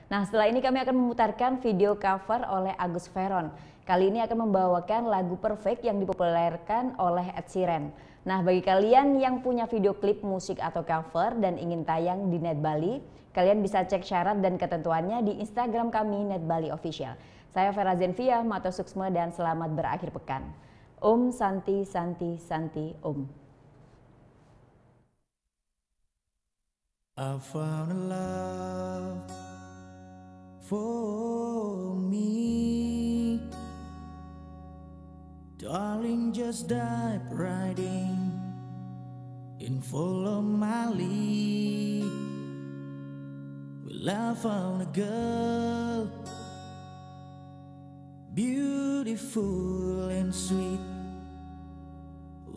Nah, setelah ini kami akan memutarkan video cover oleh Agus Veron. Kali ini akan membawakan lagu Perfect yang dipopulerkan oleh Ed Sheeran. Nah, bagi kalian yang punya video klip musik atau cover dan ingin tayang di Net Bali, kalian bisa cek syarat dan ketentuannya di Instagram kami Net Bali Official. Saya Vera Zenvia, Mato Suksma, dan selamat berakhir pekan. Om Santi Santi Santi Om. I found a love for me, darling, just dive right in follow my lead. Well, I found a girl, beautiful and sweet.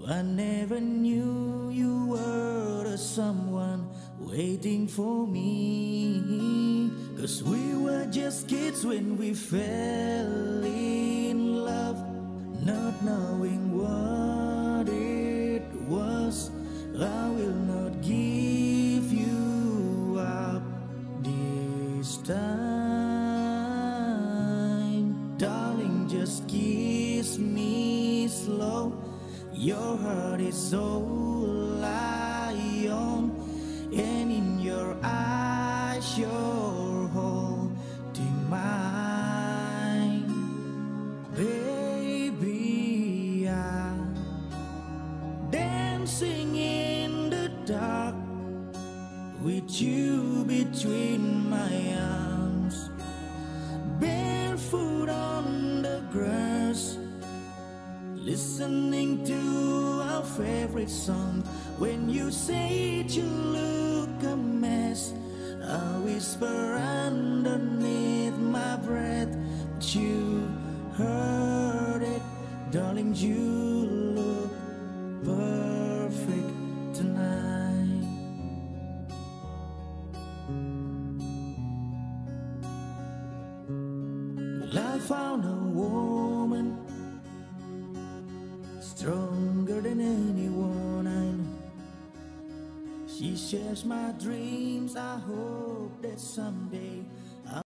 I never knew you were the someone waiting for me, 'cause we were just kids when we fell in love, not knowing what it was. I will not give you up this time, darling, just kiss me slow. Your heart is so lion, and in your eyes you're holding mine. Baby, I'm dancing in the dark with you between my arms, barefoot on the grass, listening to our favorite song. When you say you look a mess, I whisper underneath my breath, but you heard it, darling, you look perfect tonight. Well, I found a woman stronger than anyone I know. She shares my dreams. I hope that someday